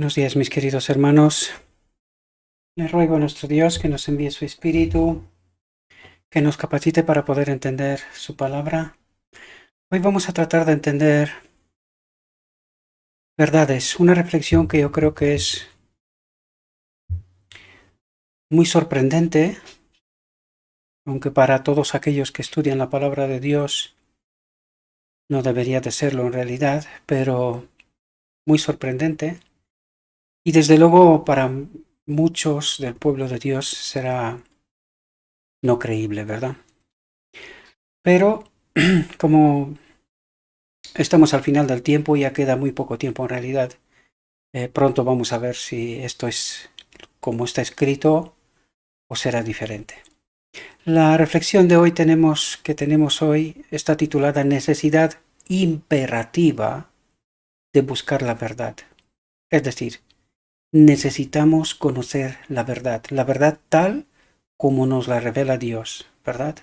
Buenos días, mis queridos hermanos. Le ruego a nuestro Dios que nos envíe su Espíritu, que nos capacite para poder entender su palabra. Hoy vamos a tratar de entender verdades, una reflexión que yo creo que es muy sorprendente, aunque para todos aquellos que estudian la palabra de Dios no debería de serlo en realidad, pero muy sorprendente. Y desde luego para muchos del pueblo de Dios será no creíble, ¿verdad? Pero como estamos al final del tiempo, ya queda muy poco tiempo en realidad. Pronto vamos a ver si esto es como está escrito o será diferente. La reflexión de hoy que tenemos hoy está titulada Necesidad imperativa de buscar la verdad. Es decir, necesitamos conocer la verdad tal como nos la revela Dios, ¿verdad?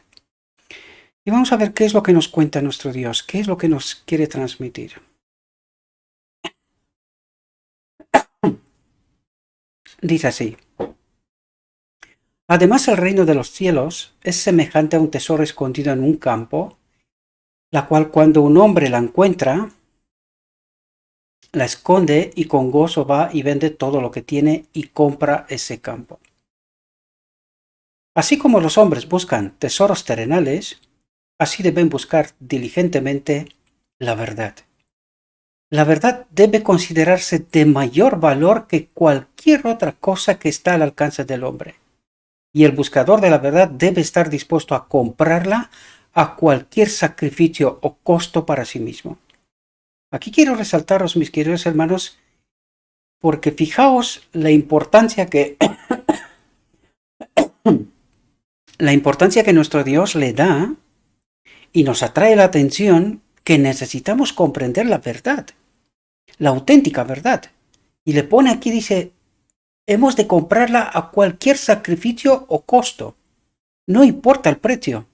Y vamos a ver qué es lo que nos cuenta nuestro Dios, qué es lo que nos quiere transmitir. Dice así: además, el reino de los cielos es semejante a un tesoro escondido en un campo, la cual cuando un hombre la encuentra, la esconde y con gozo va y vende todo lo que tiene y compra ese campo. Así como los hombres buscan tesoros terrenales, así deben buscar diligentemente la verdad. La verdad debe considerarse de mayor valor que cualquier otra cosa que está al alcance del hombre. Y el buscador de la verdad debe estar dispuesto a comprarla a cualquier sacrificio o costo para sí mismo. Aquí quiero resaltaros, mis queridos hermanos, porque fijaos la importancia que nuestro Dios le da y nos atrae la atención que necesitamos comprender la verdad, la auténtica verdad. Y le pone aquí, dice, hemos de comprarla a cualquier sacrificio o costo. No importa el precio.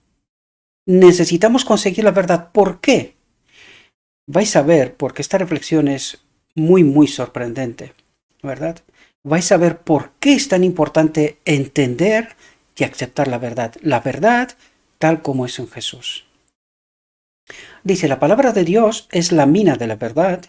Necesitamos conseguir la verdad. ¿Por qué? Vais a ver, porque esta reflexión es muy sorprendente, ¿verdad? Vais a ver por qué es tan importante entender y aceptar la verdad tal como es en Jesús. Dice, la palabra de Dios es la mina de la verdad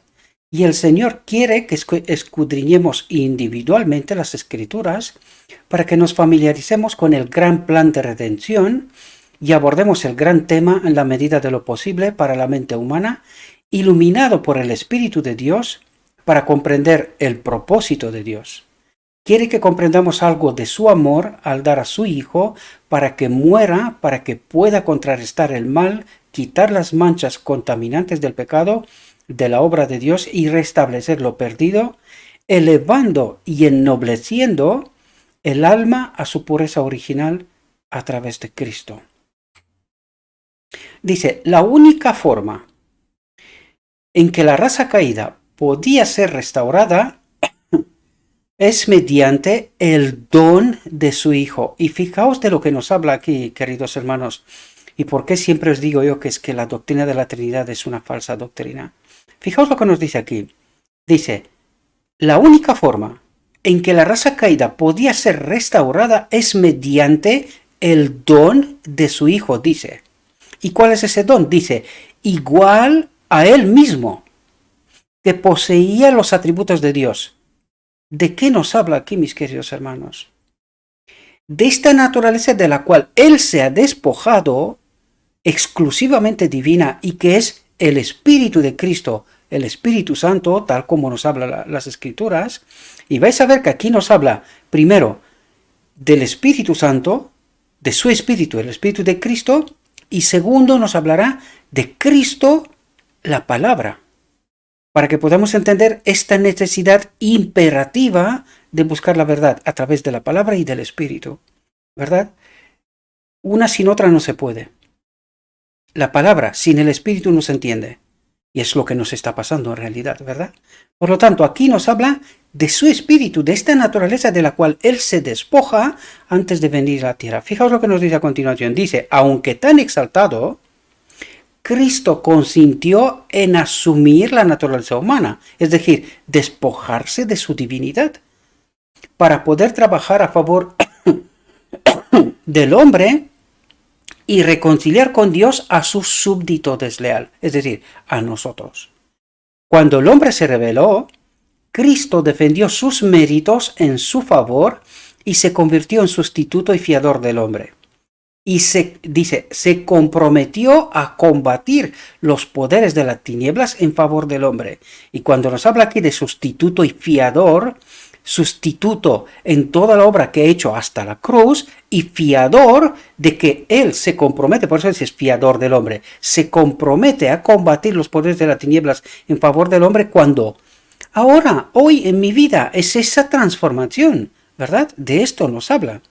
y el Señor quiere que escudriñemos individualmente las Escrituras para que nos familiaricemos con el gran plan de redención y abordemos el gran tema en la medida de lo posible para la mente humana, iluminado por el Espíritu de Dios para comprender el propósito de Dios. Quiere que comprendamos algo de su amor al dar a su Hijo para que muera, para que pueda contrarrestar el mal, quitar las manchas contaminantes del pecado, de la obra de Dios y restablecer lo perdido, elevando y ennobleciendo el alma a su pureza original a través de Cristo. Dice, la única forma en que la raza caída podía ser restaurada es mediante el don de su Hijo. Y fijaos de lo que nos habla aquí, queridos hermanos, y por qué siempre os digo yo que es que la doctrina de la Trinidad es una falsa doctrina. Fijaos lo que nos dice aquí. Dice, la única forma en que la raza caída podía ser restaurada es mediante el don de su Hijo, dice. ¿Y cuál es ese don? Dice, igual a él mismo, que poseía los atributos de Dios. ¿De qué nos habla aquí, mis queridos hermanos? De esta naturaleza de la cual él se ha despojado, exclusivamente divina, y que es el Espíritu de Cristo, el Espíritu Santo, tal como nos habla las Escrituras. Y vais a ver que aquí nos habla primero del Espíritu Santo, de su Espíritu, el Espíritu de Cristo, y segundo nos hablará de Cristo, la palabra, para que podamos entender esta necesidad imperativa de buscar la verdad a través de la palabra y del Espíritu, ¿verdad? Una sin otra no se puede. La palabra sin el Espíritu no se entiende. Y es lo que nos está pasando en realidad, ¿verdad? Por lo tanto, aquí nos habla de su Espíritu, de esta naturaleza de la cual Él se despoja antes de venir a la tierra. Fijaos lo que nos dice a continuación. Dice, aunque tan exaltado, Cristo consintió en asumir la naturaleza humana, es decir, despojarse de su divinidad, para poder trabajar a favor del hombre y reconciliar con Dios a su súbdito desleal, es decir, a nosotros. Cuando el hombre se rebeló, Cristo defendió sus méritos en su favor y se convirtió en sustituto y fiador del hombre. Y se comprometió a combatir los poderes de las tinieblas en favor del hombre. Y cuando nos habla aquí de sustituto y fiador, sustituto en toda la obra que ha hecho hasta la cruz y fiador de que él se compromete, por eso es fiador del hombre, se compromete a combatir los poderes de las tinieblas en favor del hombre cuando ahora, hoy en mi vida, es esa transformación, ¿verdad? De esto nos habla.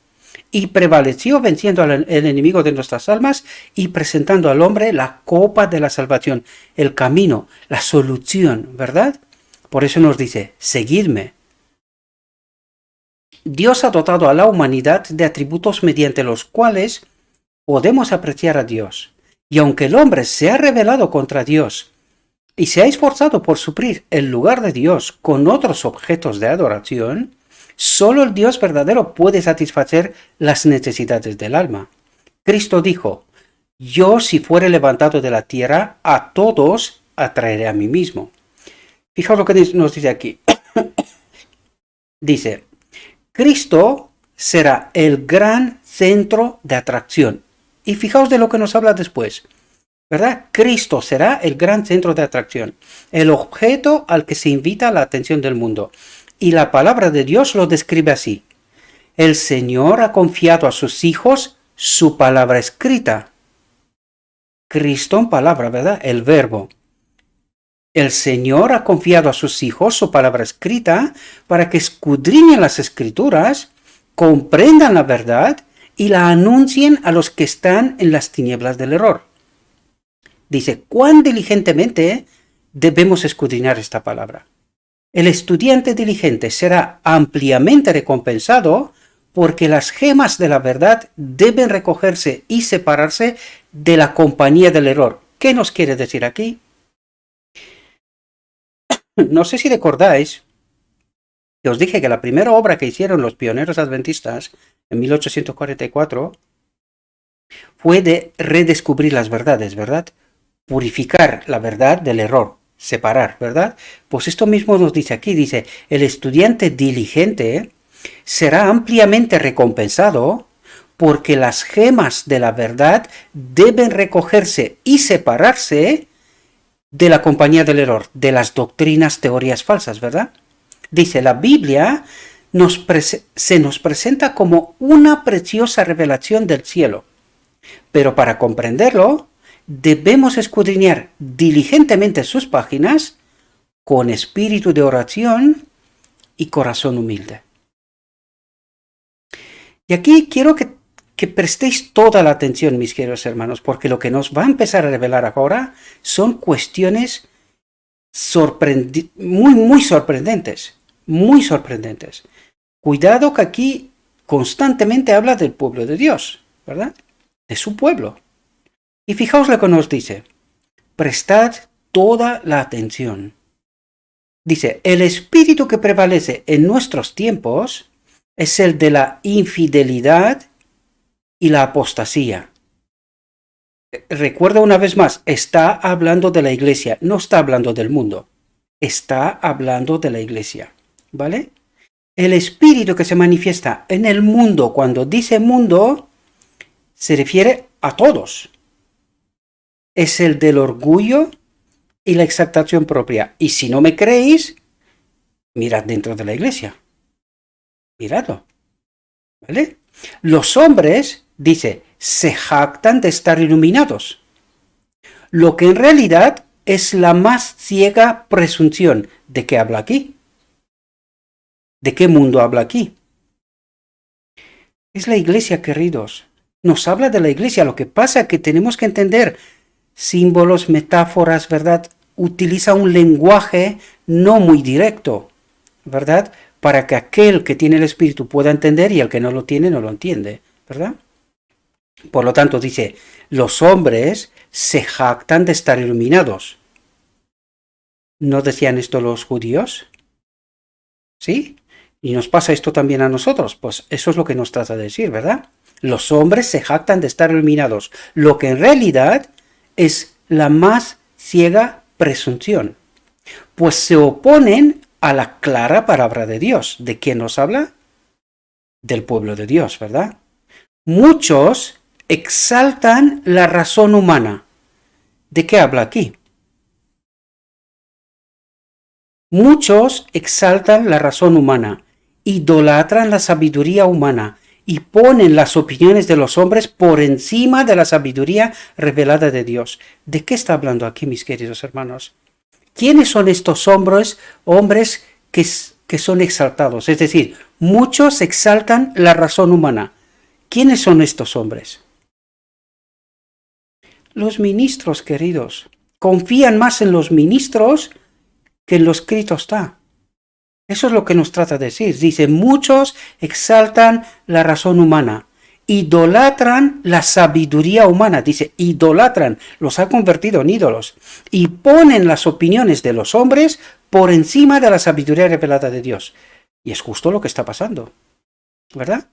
Y prevaleció venciendo al enemigo de nuestras almas y presentando al hombre la copa de la salvación, el camino, la solución, ¿verdad? Por eso nos dice, seguidme. Dios ha dotado a la humanidad de atributos mediante los cuales podemos apreciar a Dios. Y aunque el hombre se ha rebelado contra Dios y se ha esforzado por suplir el lugar de Dios con otros objetos de adoración, solo el Dios verdadero puede satisfacer las necesidades del alma. Cristo dijo, yo si fuere levantado de la tierra, a todos atraeré a mí mismo. Fijaos lo que nos dice aquí. Dice, Cristo será el gran centro de atracción. Y fijaos de lo que nos habla después, ¿verdad? Cristo será el gran centro de atracción, el objeto al que se invita la atención del mundo. Y la palabra de Dios lo describe así. El Señor ha confiado a sus hijos su palabra escrita. Cristo en palabra, ¿verdad? El verbo. El Señor ha confiado a sus hijos su palabra escrita para que escudriñen las escrituras, comprendan la verdad y la anuncien a los que están en las tinieblas del error. Dice, ¿cuán diligentemente debemos escudriñar esta palabra? El estudiante diligente será ampliamente recompensado porque las gemas de la verdad deben recogerse y separarse de la compañía del error. ¿Qué nos quiere decir aquí? No sé si recordáis que os dije que la primera obra que hicieron los pioneros adventistas en 1844 fue de redescubrir las verdades, ¿verdad? Purificar la verdad del error. Separar, ¿verdad? Pues esto mismo nos dice aquí, dice, el estudiante diligente será ampliamente recompensado porque las gemas de la verdad deben recogerse y separarse de la compañía del error, de las doctrinas, teorías falsas, ¿verdad? Dice, la Biblia se nos presenta como una preciosa revelación del cielo, pero para comprenderlo, debemos escudriñar diligentemente sus páginas con espíritu de oración y corazón humilde. Y aquí quiero que prestéis toda la atención, mis queridos hermanos, porque lo que nos va a empezar a revelar ahora son cuestiones muy sorprendentes, muy sorprendentes. Cuidado que aquí constantemente habla del pueblo de Dios, ¿verdad? De su pueblo. Y fijaos lo que nos dice, prestad toda la atención. Dice, el espíritu que prevalece en nuestros tiempos es el de la infidelidad y la apostasía. Recuerda una vez más, está hablando de la iglesia, no está hablando del mundo. Está hablando de la iglesia, ¿vale? El espíritu que se manifiesta en el mundo, cuando dice mundo, se refiere a todos. Es el del orgullo y la exaltación propia. Y si no me creéis, mirad dentro de la iglesia. Miradlo. ¿Vale? Los hombres, dice, se jactan de estar iluminados. Lo que en realidad es la más ciega presunción. ¿De qué habla aquí? ¿De qué mundo habla aquí? Es la iglesia, queridos. Nos habla de la iglesia. Lo que pasa es que tenemos que entender símbolos, metáforas, ¿verdad? Utiliza un lenguaje no muy directo, ¿verdad? Para que aquel que tiene el espíritu pueda entender y el que no lo tiene no lo entiende, ¿verdad? Por lo tanto, dice, los hombres se jactan de estar iluminados. ¿No decían esto los judíos? ¿Sí? Y nos pasa esto también a nosotros. Pues eso es lo que nos trata de decir, ¿verdad? Los hombres se jactan de estar iluminados, lo que en realidad es la más ciega presunción, pues se oponen a la clara palabra de Dios. ¿De quién nos habla? Del pueblo de Dios, ¿verdad? Muchos exaltan la razón humana. ¿De qué habla aquí? Muchos exaltan la razón humana, idolatran la sabiduría humana y ponen las opiniones de los hombres por encima de la sabiduría revelada de Dios. ¿De qué está hablando aquí, mis queridos hermanos? ¿Quiénes son estos hombres que son exaltados? Es decir, muchos exaltan la razón humana. ¿Quiénes son estos hombres? Los ministros, queridos. Confían más en los ministros que en lo escrito está. Eso es lo que nos trata de decir. Dice, muchos exaltan la razón humana, idolatran la sabiduría humana. Dice, idolatran, los ha convertido en ídolos, y ponen las opiniones de los hombres por encima de la sabiduría revelada de Dios. Y es justo lo que está pasando, ¿verdad?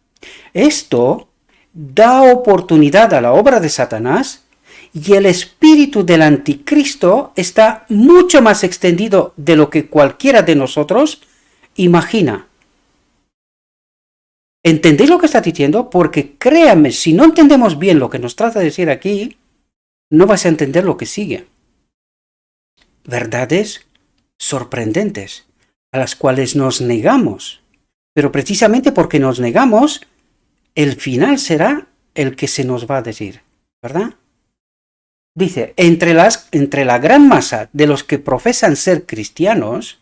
Esto da oportunidad a la obra de Satanás, y el espíritu del anticristo está mucho más extendido de lo que cualquiera de nosotros imagina. ¿Entendéis lo que está diciendo? Porque créanme, si no entendemos bien lo que nos trata de decir aquí, no vas a entender lo que sigue. Verdades sorprendentes, a las cuales nos negamos. Pero precisamente porque nos negamos, el final será el que se nos va a decir, ¿verdad? Dice, entre la gran masa de los que profesan ser cristianos,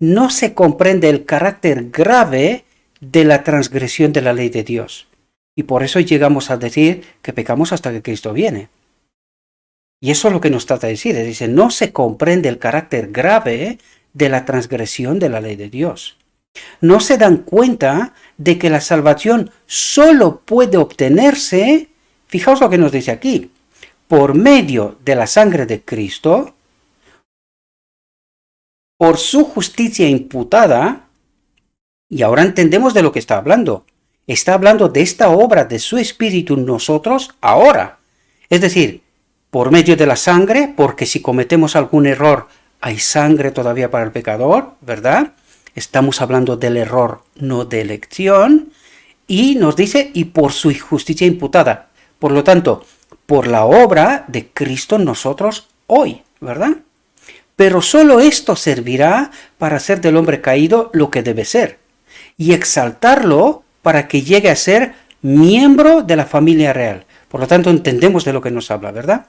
no se comprende el carácter grave de la transgresión de la ley de Dios. Y por eso llegamos a decir que pecamos hasta que Cristo viene. Y eso es lo que nos trata de decir. Dice, no se comprende el carácter grave de la transgresión de la ley de Dios. No se dan cuenta de que la salvación solo puede obtenerse, fijaos lo que nos dice aquí, por medio de la sangre de Cristo, por su justicia imputada, y ahora entendemos de lo que está hablando. Está hablando de esta obra de su Espíritu en nosotros ahora. Es decir, por medio de la sangre, porque si cometemos algún error, hay sangre todavía para el pecador, ¿verdad? Estamos hablando del error, no de elección. Y nos dice, y por su justicia imputada. Por lo tanto, por la obra de Cristo en nosotros hoy, ¿verdad? Pero solo esto servirá para hacer del hombre caído lo que debe ser y exaltarlo para que llegue a ser miembro de la familia real. Por lo tanto, entendemos de lo que nos habla, ¿verdad?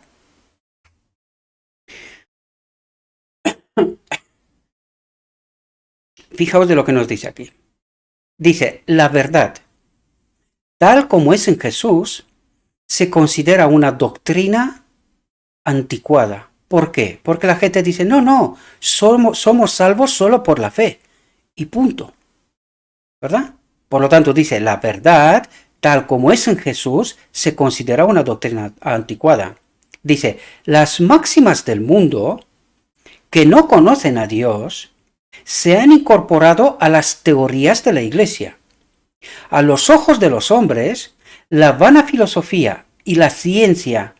Fijaos de lo que nos dice aquí. Dice, la verdad, tal como es en Jesús, se considera una doctrina anticuada. ¿Por qué? Porque la gente dice, no, somos salvos solo por la fe. Y punto. ¿Verdad? Por lo tanto, dice, la verdad, tal como es en Jesús, se considera una doctrina anticuada. Dice, las máximas del mundo, que no conocen a Dios, se han incorporado a las teorías de la Iglesia. A los ojos de los hombres, la vana filosofía y la ciencia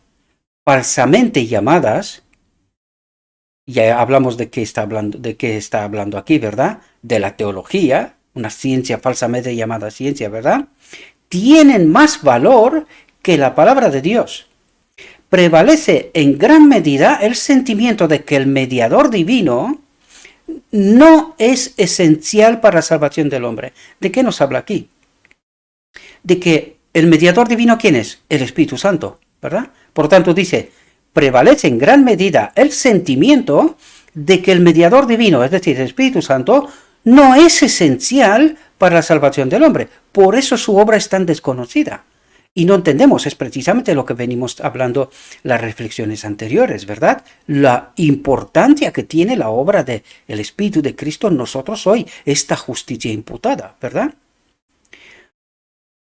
falsamente llamadas, ya hablamos de qué está hablando aquí, ¿verdad? De la teología, una ciencia falsamente llamada ciencia, ¿verdad? Tienen más valor que la palabra de Dios. Prevalece en gran medida el sentimiento de que el mediador divino no es esencial para la salvación del hombre. ¿De qué nos habla aquí? De que el mediador divino, ¿quién es? El Espíritu Santo, ¿verdad? Por tanto, dice, prevalece en gran medida el sentimiento de que el mediador divino, es decir, el Espíritu Santo, no es esencial para la salvación del hombre. Por eso su obra es tan desconocida. Y no entendemos, es precisamente lo que venimos hablando las reflexiones anteriores, ¿verdad? La importancia que tiene la obra del Espíritu de Cristo en nosotros hoy, esta justicia imputada, ¿verdad?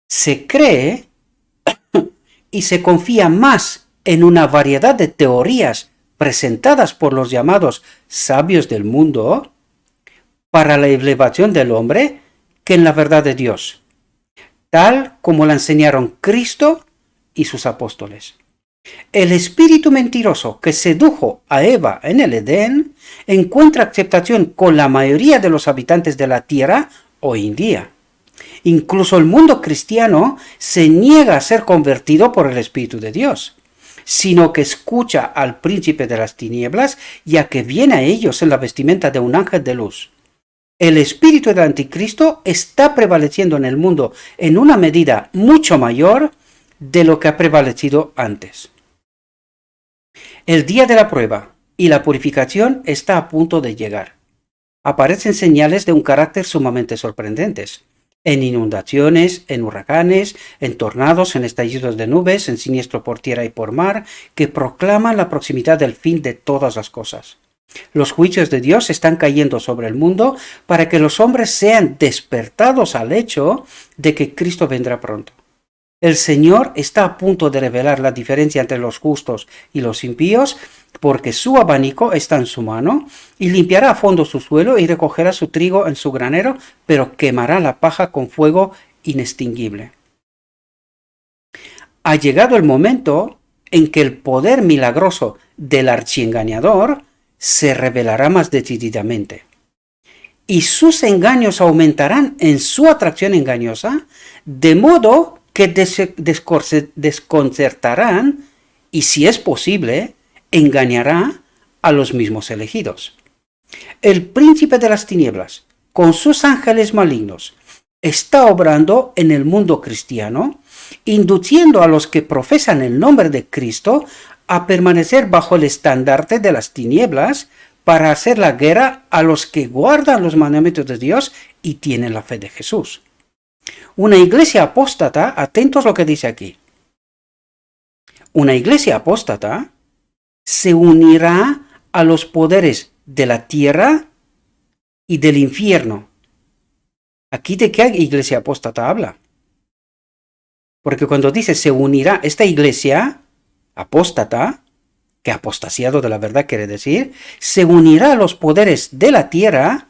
Se cree y se confía más en una variedad de teorías presentadas por los llamados sabios del mundo para la elevación del hombre que en la verdad de Dios, tal como la enseñaron Cristo y sus apóstoles. El espíritu mentiroso que sedujo a Eva en el Edén encuentra aceptación con la mayoría de los habitantes de la tierra hoy en día. Incluso el mundo cristiano se niega a ser convertido por el Espíritu de Dios, sino que escucha al príncipe de las tinieblas, ya que viene a ellos en la vestimenta de un ángel de luz. El espíritu del anticristo está prevaleciendo en el mundo en una medida mucho mayor de lo que ha prevalecido antes. El día de la prueba y la purificación está a punto de llegar. Aparecen señales de un carácter sumamente sorprendentes. En inundaciones, en huracanes, en tornados, en estallidos de nubes, en siniestro por tierra y por mar, que proclaman la proximidad del fin de todas las cosas. Los juicios de Dios están cayendo sobre el mundo para que los hombres sean despertados al hecho de que Cristo vendrá pronto. El Señor está a punto de revelar la diferencia entre los justos y los impíos, porque su abanico está en su mano, y limpiará a fondo su suelo y recogerá su trigo en su granero, pero quemará la paja con fuego inextinguible. Ha llegado el momento en que el poder milagroso del archiengañador se revelará más decididamente, y sus engaños aumentarán en su atracción engañosa, de modo que desconcertarán y, si es posible, engañará a los mismos elegidos. El príncipe de las tinieblas, con sus ángeles malignos, está obrando en el mundo cristiano, induciendo a los que profesan el nombre de Cristo a permanecer bajo el estandarte de las tinieblas para hacer la guerra a los que guardan los mandamientos de Dios y tienen la fe de Jesús. Una iglesia apóstata, atentos a lo que dice aquí. Una iglesia apóstata se unirá a los poderes de la tierra y del infierno. ¿Aquí de qué iglesia apóstata habla? Porque cuando dice se unirá esta iglesia apóstata, que apostasiado de la verdad quiere decir, se unirá a los poderes de la tierra,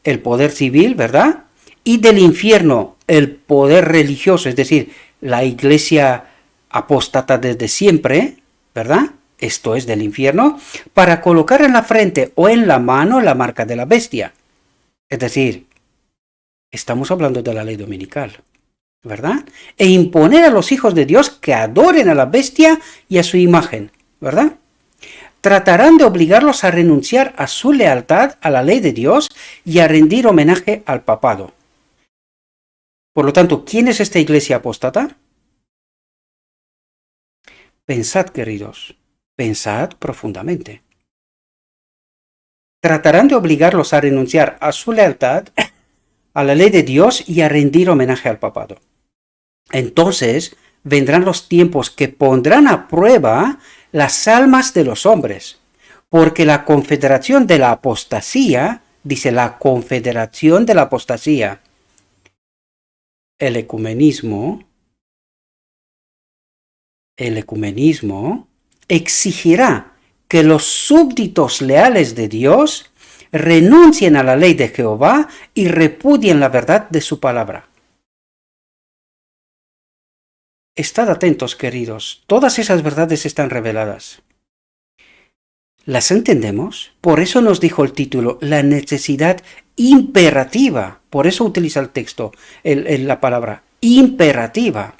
el poder civil, ¿verdad? Y del infierno, el poder religioso, es decir, la iglesia apóstata desde siempre, ¿verdad? Esto es del infierno, para colocar en la frente o en la mano la marca de la bestia. Es decir, estamos hablando de la ley dominical, ¿verdad? E imponer a los hijos de Dios que adoren a la bestia y a su imagen, ¿verdad? Tratarán de obligarlos a renunciar a su lealtad a la ley de Dios y a rendir homenaje al papado. Por lo tanto, ¿quién es esta iglesia apóstata? Pensad, queridos, pensad profundamente. Tratarán de obligarlos a renunciar a su lealtad a la ley de Dios y a rendir homenaje al papado. Entonces vendrán los tiempos que pondrán a prueba las almas de los hombres, porque la confederación de la apostasía, dice la confederación de la apostasía, el ecumenismo exigirá que los súbditos leales de Dios renuncien a la ley de Jehová y repudien la verdad de su palabra. Estad atentos, queridos, todas esas verdades están reveladas. ¿Las entendemos? Por eso nos dijo el título, la necesidad imperativa. Por eso utiliza el texto, la palabra imperativa.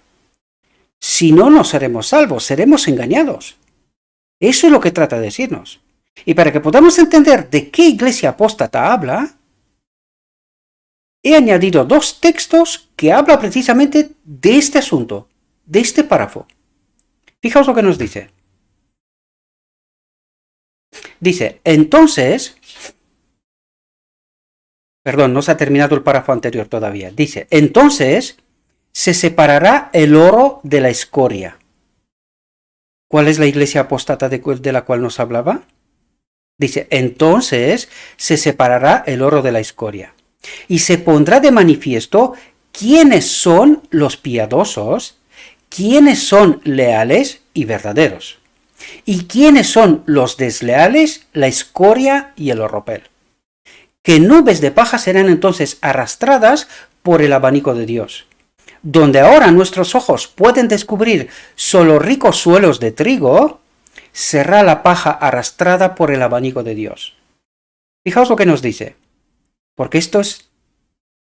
Si no, no seremos salvos, seremos engañados. Eso es lo que trata de decirnos. Y para que podamos entender de qué iglesia apóstata habla, he añadido dos textos que hablan precisamente de este asunto, de este párrafo. Fijaos lo que nos dice. Dice, entonces, perdón, no se ha terminado el párrafo anterior todavía. Dice, entonces se separará el oro de la escoria. ¿Cuál es la iglesia apóstata de la cual nos hablaba? Dice, entonces se separará el oro de la escoria y se pondrá de manifiesto quiénes son los piadosos, quiénes son leales y verdaderos, y quiénes son los desleales, la escoria y el oropel. Que nubes de paja serán entonces arrastradas por el abanico de Dios. Donde ahora nuestros ojos pueden descubrir solo ricos suelos de trigo, será la paja arrastrada por el abanico de Dios. Fijaos lo que nos dice, porque esto es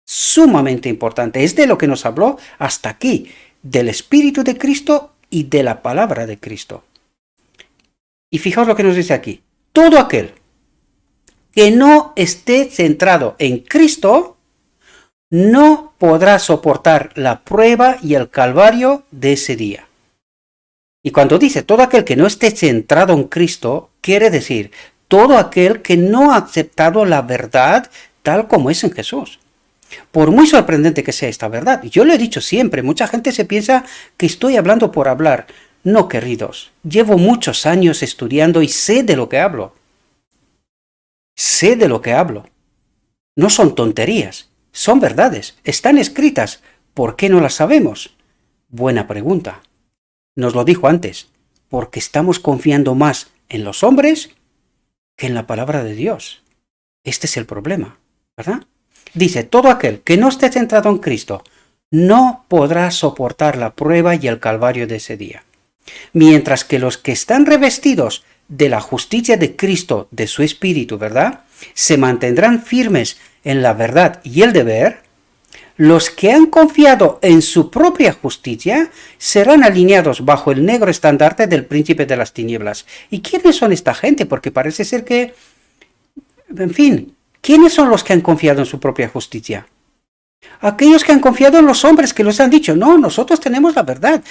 sumamente importante. Es de lo que nos habló hasta aquí, del Espíritu de Cristo y de la palabra de Cristo. Y fijaos lo que nos dice aquí. Todo aquel que no esté centrado en Cristo no podrá soportar la prueba y el calvario de ese día. Y cuando dice todo aquel que no esté centrado en Cristo, quiere decir todo aquel que no ha aceptado la verdad tal como es en Jesús. Por muy sorprendente que sea esta verdad, yo lo he dicho siempre, mucha gente se piensa que estoy hablando por hablar. No, queridos, llevo muchos años estudiando y sé de lo que hablo. Sé de lo que hablo. No son tonterías, son verdades, están escritas. ¿Por qué no las sabemos? Buena pregunta. Nos lo dijo antes, porque estamos confiando más en los hombres que en la palabra de Dios. Este es el problema, ¿verdad? Dice, todo aquel que no esté centrado en Cristo no podrá soportar la prueba y el calvario de ese día. Mientras que los que están revestidos de la justicia de Cristo, de su Espíritu, ¿verdad?, se mantendrán firmes en la verdad y el deber, los que han confiado en su propia justicia serán alineados bajo el negro estandarte del príncipe de las tinieblas. ¿Y quiénes son esta gente? Porque parece ser que, en fin, ¿quiénes son los que han confiado en su propia justicia? Aquellos que han confiado en los hombres que les han dicho, no, nosotros tenemos la verdad.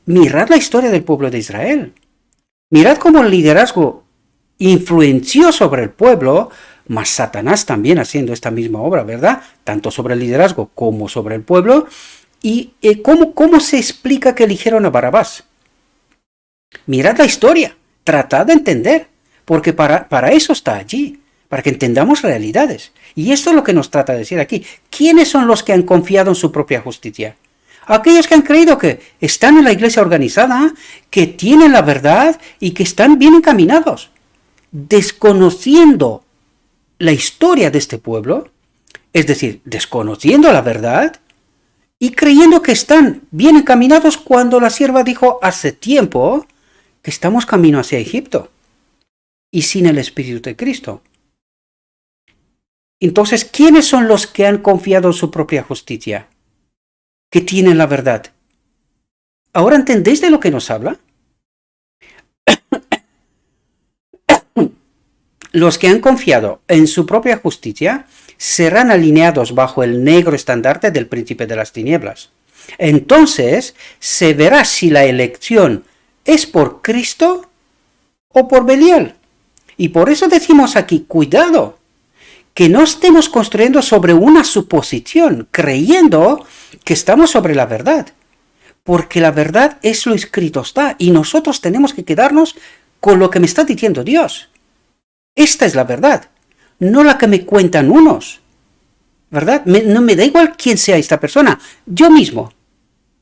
Mirad la historia del pueblo de Israel. Mirad cómo el liderazgo influenció sobre el pueblo, más Satanás también haciendo esta misma obra, ¿verdad? Tanto sobre el liderazgo como sobre el pueblo. ¿Y cómo se explica que eligieron a Barrabás? Mirad la historia, tratad de entender, porque para eso está allí, para que entendamos realidades. Y esto es lo que nos trata de decir aquí. ¿Quiénes son los que han confiado en su propia justicia? Aquellos que han creído que están en la iglesia organizada, que tienen la verdad y que están bien encaminados, desconociendo la historia de este pueblo, es decir, desconociendo la verdad y creyendo que están bien encaminados cuando la sierva dijo hace tiempo que estamos camino hacia Egipto y sin el Espíritu de Cristo. Entonces, ¿quiénes son los que han confiado en su propia justicia? Que tienen la verdad. ¿Ahora entendéis de lo que nos habla? Los que han confiado en su propia justicia serán alineados bajo el negro estandarte del príncipe de las tinieblas. Entonces se verá si la elección es por Cristo o por Belial. Y por eso decimos aquí, cuidado, que no estemos construyendo sobre una suposición, creyendo que estamos sobre la verdad. Porque la verdad es lo escrito está, y nosotros tenemos que quedarnos con lo que me está diciendo Dios. Esta es la verdad, no la que me cuentan unos, ¿verdad? No me da igual quién sea esta persona, yo mismo.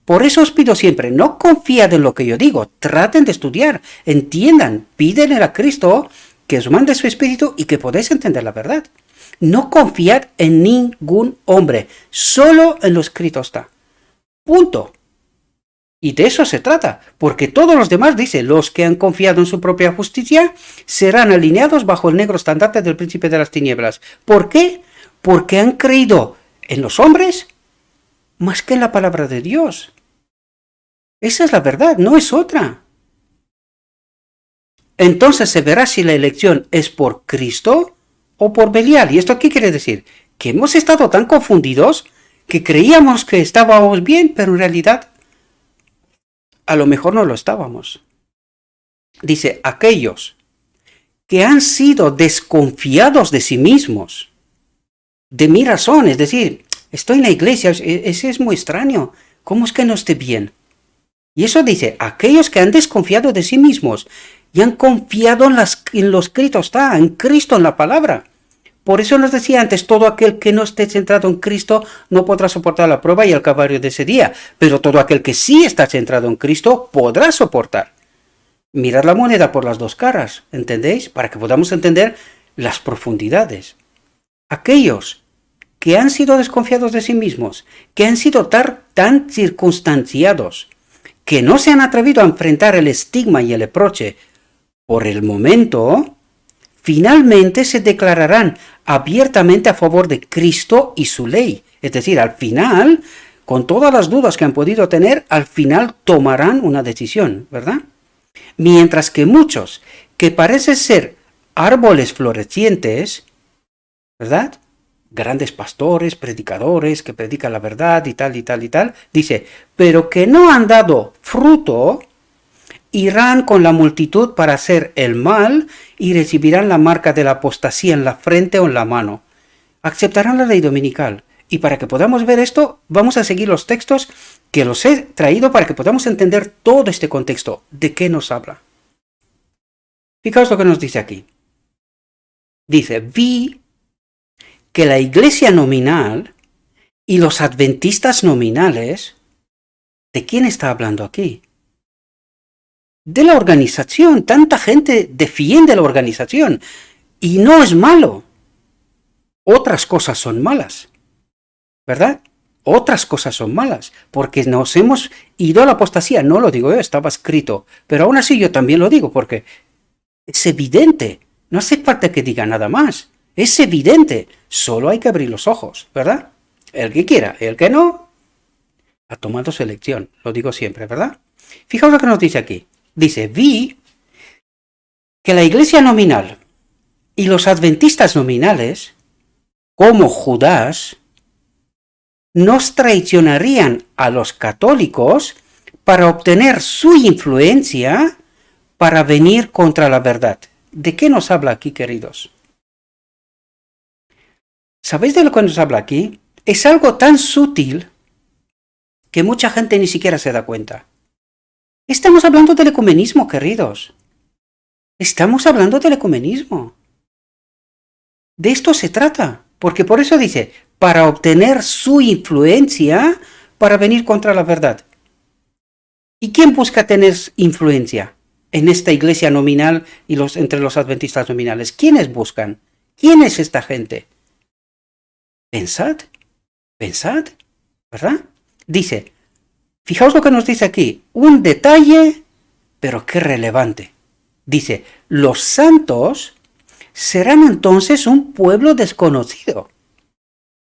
Por eso os pido siempre, no confiad en lo que yo digo, traten de estudiar, entiendan, pídenle a Cristo que os mande su Espíritu y que podáis entender la verdad. No confiad en ningún hombre, solo en lo escrito está. Punto. Y de eso se trata, porque todos los demás, dice, los que han confiado en su propia justicia serán alineados bajo el negro estandarte del príncipe de las tinieblas. ¿Por qué? Porque han creído en los hombres más que en la palabra de Dios. Esa es la verdad, no es otra. Entonces se verá si la elección es por Cristo o por Belial. ¿Y esto qué quiere decir? Que hemos estado tan confundidos que creíamos que estábamos bien, pero en realidad a lo mejor no lo estábamos. Dice, aquellos que han sido desconfiados de sí mismos, de mi razón, es decir, estoy en la iglesia, ese es muy extraño, ¿cómo es que no esté bien? Y eso dice, aquellos que han desconfiado de sí mismos y han confiado en lo escrito está, en Cristo, en la palabra. Por eso nos decía antes, todo aquel que no esté centrado en Cristo no podrá soportar la prueba y el calvario de ese día, pero todo aquel que sí está centrado en Cristo podrá soportar. Mirad la moneda por las dos caras, ¿entendéis? Para que podamos entender las profundidades. Aquellos que han sido desconfiados de sí mismos, que han sido tan circunstanciados, que no se han atrevido a enfrentar el estigma y el reproche por el momento, finalmente se declararán abiertamente a favor de Cristo y su ley. Es decir, al final, con todas las dudas que han podido tener, al final tomarán una decisión, ¿verdad? Mientras que muchos, que parecen ser árboles florecientes, ¿verdad? Grandes pastores, predicadores, que predican la verdad y tal y tal y tal, dice, pero que no han dado fruto, irán con la multitud para hacer el mal y recibirán la marca de la apostasía en la frente o en la mano. Aceptarán la ley dominical. Y para que podamos ver esto, vamos a seguir los textos que los he traído para que podamos entender todo este contexto. ¿De qué nos habla? Fijaos lo que nos dice aquí. Dice, vi que la iglesia nominal y los adventistas nominales, ¿de quién está hablando aquí? De la organización. Tanta gente defiende la organización y no es malo. Otras cosas son malas, ¿verdad? Otras cosas son malas, porque nos hemos ido a la apostasía. No lo digo yo, estaba escrito, pero aún así yo también lo digo, porque es evidente. No hace falta que diga nada más. Es evidente. Solo hay que abrir los ojos, ¿verdad? El que quiera, el que no, ha tomado su elección. Lo digo siempre, ¿verdad? Fijaos lo que nos dice aquí. Dice, vi que la iglesia nominal y los adventistas nominales, como Judas, nos traicionarían a los católicos para obtener su influencia para venir contra la verdad. ¿De qué nos habla aquí, queridos? ¿Sabéis de lo que nos habla aquí? Es algo tan sutil que mucha gente ni siquiera se da cuenta. Estamos hablando del ecumenismo, queridos. Estamos hablando del ecumenismo. De esto se trata, porque por eso dice, para obtener su influencia para venir contra la verdad. ¿Y quién busca tener influencia en esta iglesia nominal y entre los adventistas nominales? ¿Quiénes buscan? ¿Quién es esta gente? Pensad, ¿verdad? Dice, fijaos lo que nos dice aquí, un detalle, pero qué relevante. Dice, los santos serán entonces un pueblo desconocido,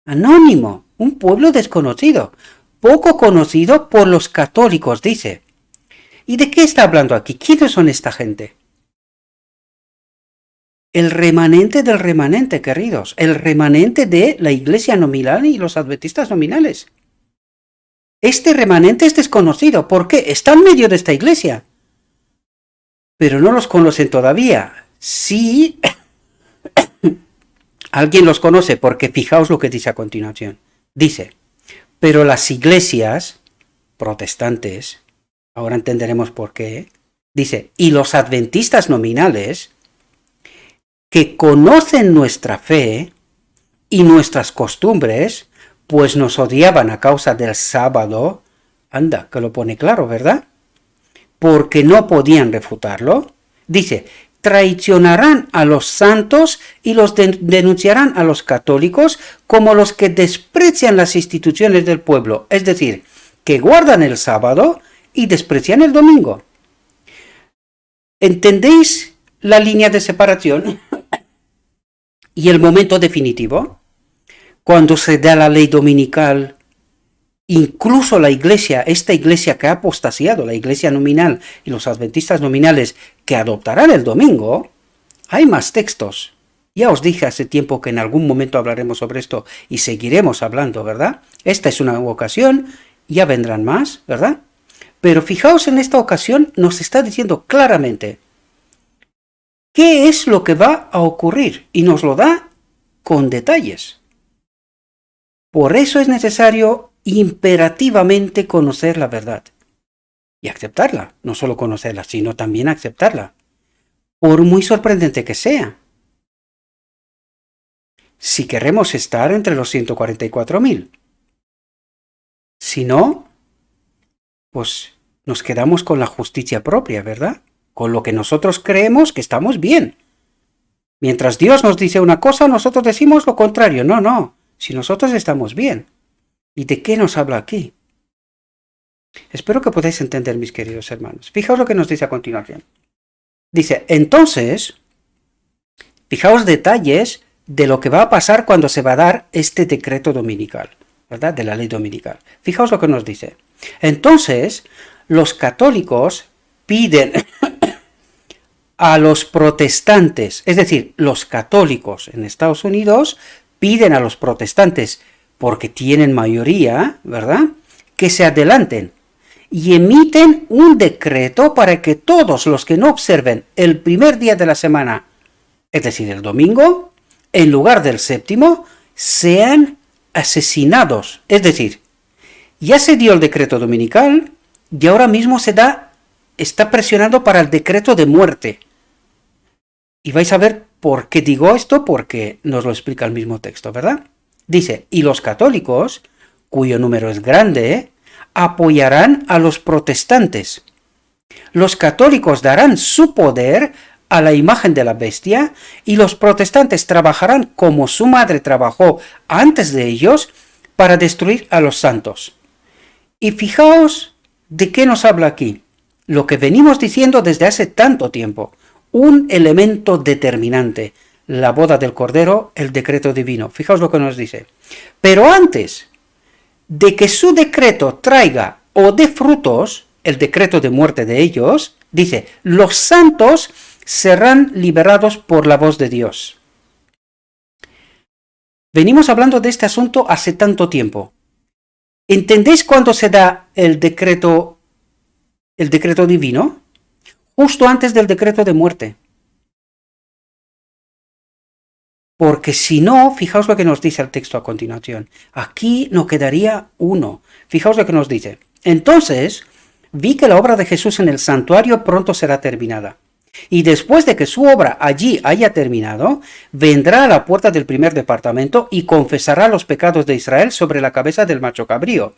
anónimo, un pueblo desconocido, poco conocido por los católicos, dice. ¿Y de qué está hablando aquí? ¿Quiénes son esta gente? El remanente del remanente, queridos, el remanente de la iglesia nominal y los adventistas nominales. Este remanente es desconocido. ¿Por qué? Está en medio de esta iglesia. Pero no los conocen todavía. Sí, alguien los conoce, porque fijaos lo que dice a continuación. Dice, pero las iglesias protestantes, ahora entenderemos por qué, dice, y los adventistas nominales, que conocen nuestra fe y nuestras costumbres, pues nos odiaban a causa del sábado, anda, que lo pone claro, ¿verdad? Porque no podían refutarlo. Dice, traicionarán a los santos y los denunciarán a los católicos como los que desprecian las instituciones del pueblo, es decir, que guardan el sábado y desprecian el domingo. ¿Entendéis la línea de separación y el momento definitivo? Cuando se da la ley dominical, incluso la iglesia, esta iglesia que ha apostasiado, la iglesia nominal y los adventistas nominales que adoptarán el domingo, hay más textos. Ya os dije hace tiempo que en algún momento hablaremos sobre esto y seguiremos hablando, ¿verdad? Esta es una ocasión, ya vendrán más, ¿verdad? Pero fijaos, en esta ocasión nos está diciendo claramente qué es lo que va a ocurrir y nos lo da con detalles. Por eso es necesario imperativamente conocer la verdad y aceptarla, no solo conocerla, sino también aceptarla, por muy sorprendente que sea. si queremos estar entre los 144.000. Si no, pues nos quedamos con la justicia propia, ¿verdad? Con lo que nosotros creemos que estamos bien. Mientras Dios nos dice una cosa, nosotros decimos lo contrario. No, si nosotros estamos bien. ¿Y de qué nos habla aquí? Espero que podáis entender, mis queridos hermanos. Fijaos lo que nos dice a continuación. Dice, entonces, fijaos detalles de lo que va a pasar cuando se va a dar este decreto dominical, ¿verdad? De la ley dominical. Fijaos lo que nos dice. Entonces, los católicos piden a los protestantes, es decir, los católicos en Estados Unidos piden a los protestantes, porque tienen mayoría, ¿verdad?, que se adelanten y emiten un decreto para que todos los que no observen el primer día de la semana, es decir, el domingo, en lugar del séptimo, sean asesinados. Es decir, ya se dio el decreto dominical y ahora mismo está presionando para el decreto de muerte. Y vais a ver por qué digo esto, porque nos lo explica el mismo texto, ¿verdad? Dice, y los católicos, cuyo número es grande, apoyarán a los protestantes. Los católicos darán su poder a la imagen de la bestia y los protestantes trabajarán como su madre trabajó antes de ellos para destruir a los santos. Y fijaos de qué nos habla aquí. Lo que venimos diciendo desde hace tanto tiempo. Un elemento determinante. La boda del Cordero, el decreto divino. Fijaos lo que nos dice. Pero antes de que su decreto traiga o dé frutos, el decreto de muerte de ellos, dice, los santos serán liberados por la voz de Dios. Venimos hablando de este asunto hace tanto tiempo. ¿Entendéis cuándo se da el decreto divino? Justo antes del decreto de muerte. Porque si no, fijaos lo que nos dice el texto a continuación. Aquí no quedaría uno. Fijaos lo que nos dice. Entonces, vi que la obra de Jesús en el santuario pronto será terminada. Y después de que su obra allí haya terminado, vendrá a la puerta del primer departamento y confesará los pecados de Israel sobre la cabeza del macho cabrío.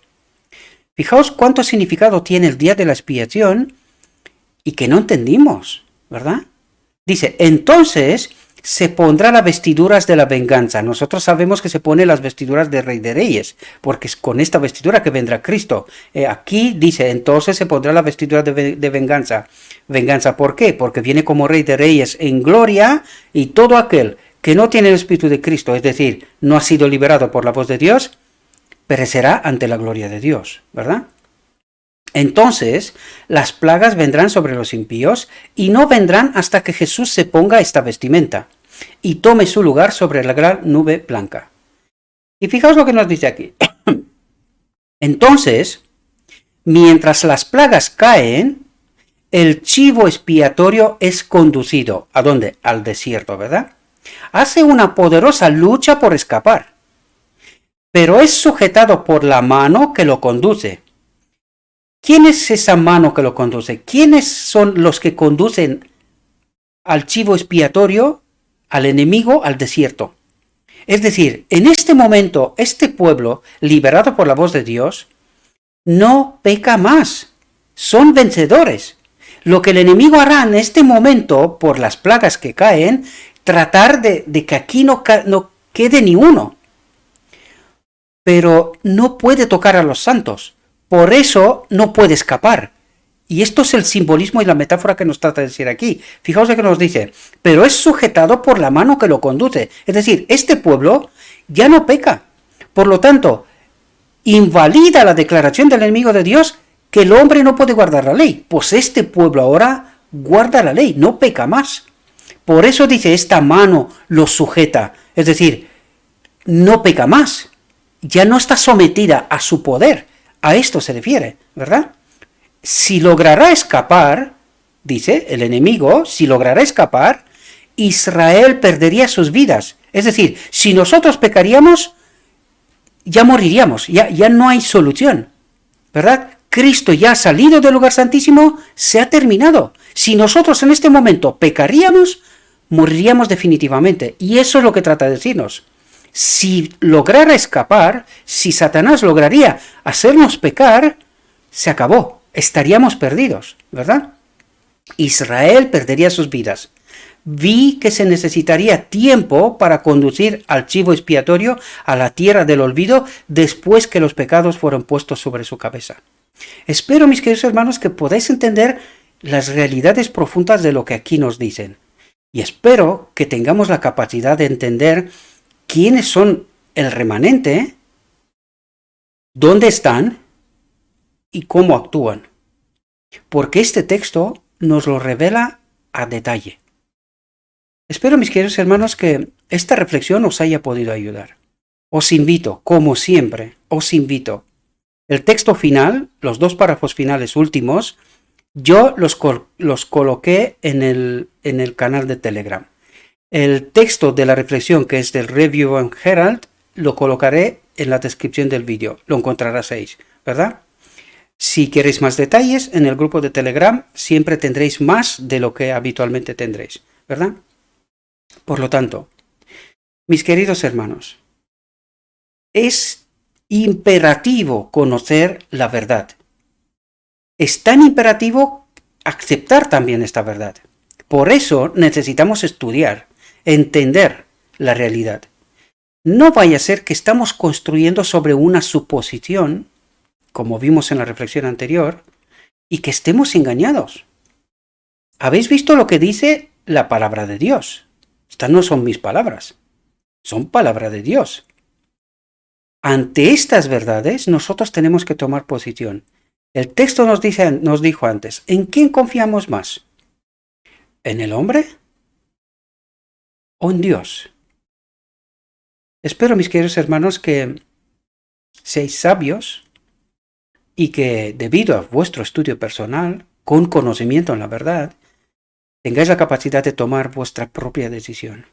Fijaos cuánto significado tiene el día de la expiación y que no entendimos, ¿verdad? Dice, entonces se pondrá las vestiduras de la venganza. Nosotros sabemos que se pone las vestiduras de Rey de Reyes, porque es con esta vestidura que vendrá Cristo. Aquí dice, entonces se pondrá la vestidura de venganza. ¿Venganza por qué? Porque viene como Rey de Reyes en gloria, y todo aquel que no tiene el Espíritu de Cristo, es decir, no ha sido liberado por la voz de Dios, perecerá ante la gloria de Dios, ¿verdad? Entonces, las plagas vendrán sobre los impíos, y no vendrán hasta que Jesús se ponga esta vestimenta y tome su lugar sobre la gran nube blanca. Y fijaos lo que nos dice aquí. Entonces, mientras las plagas caen, el chivo expiatorio es conducido. ¿A dónde? Al desierto, ¿verdad? Hace una poderosa lucha por escapar, pero es sujetado por la mano que lo conduce. ¿Quién es esa mano que lo conduce? ¿Quiénes son los que conducen al chivo expiatorio, al enemigo, al desierto? Es decir, en este momento, este pueblo, liberado por la voz de Dios, no peca más. Son vencedores. Lo que el enemigo hará en este momento, por las plagas que caen, tratar de que aquí no quede ni uno. Pero no puede tocar a los santos. Por eso no puede escapar. Y esto es el simbolismo y la metáfora que nos trata de decir aquí. Fijaos lo que nos dice. Pero es sujetado por la mano que lo conduce. Es decir, este pueblo ya no peca. Por lo tanto, invalida la declaración del enemigo de Dios que el hombre no puede guardar la ley. Pues este pueblo ahora guarda la ley, no peca más. Por eso dice, esta mano lo sujeta. Es decir, no peca más. Ya no está sometida a su poder. A esto se refiere, ¿verdad? Si logrará escapar, dice el enemigo, si logrará escapar, Israel perdería sus vidas. Es decir, si nosotros pecaríamos, ya moriríamos, ya no hay solución, ¿verdad? Cristo ya ha salido del lugar santísimo, se ha terminado. Si nosotros en este momento pecaríamos, moriríamos definitivamente. Y eso es lo que trata de decirnos. Si lograra escapar, si Satanás lograría hacernos pecar, se acabó, estaríamos perdidos, ¿verdad? Israel perdería sus vidas. Vi que se necesitaría tiempo para conducir al chivo expiatorio a la tierra del olvido después que los pecados fueron puestos sobre su cabeza. Espero, mis queridos hermanos, que podáis entender las realidades profundas de lo que aquí nos dicen. Y espero que tengamos la capacidad de entender quiénes son el remanente, dónde están y cómo actúan. Porque este texto nos lo revela a detalle. Espero, mis queridos hermanos, que esta reflexión os haya podido ayudar. Os invito, como siempre, el texto final, los 2 párrafos finales últimos, yo los coloqué en el canal de Telegram. El texto de la reflexión, que es del Review and Herald, lo colocaré en la descripción del vídeo. Lo encontraréis, ¿verdad? Si queréis más detalles, en el grupo de Telegram siempre tendréis más de lo que habitualmente tendréis, ¿verdad? Por lo tanto, mis queridos hermanos, es imperativo conocer la verdad. Es tan imperativo aceptar también esta verdad. Por eso necesitamos estudiar, entender la realidad. No vaya a ser que estamos construyendo sobre una suposición, como vimos en la reflexión anterior, y que estemos engañados. ¿Habéis visto lo que dice la palabra de Dios? Estas no son mis palabras, son palabra de Dios. Ante estas verdades, nosotros tenemos que tomar posición. El texto nos dijo antes, ¿en quién confiamos más? ¿En el hombre o en Dios? Espero, mis queridos hermanos, que seáis sabios y que, debido a vuestro estudio personal, con conocimiento en la verdad, tengáis la capacidad de tomar vuestra propia decisión.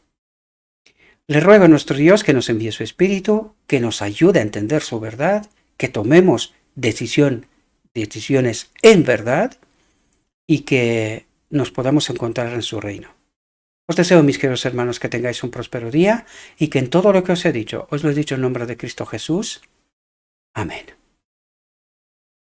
Le ruego a nuestro Dios que nos envíe su Espíritu, que nos ayude a entender su verdad, que tomemos decisiones en verdad y que nos podamos encontrar en su reino. Os deseo, mis queridos hermanos, que tengáis un próspero día y que en todo lo que os he dicho, os lo he dicho en nombre de Cristo Jesús. Amén.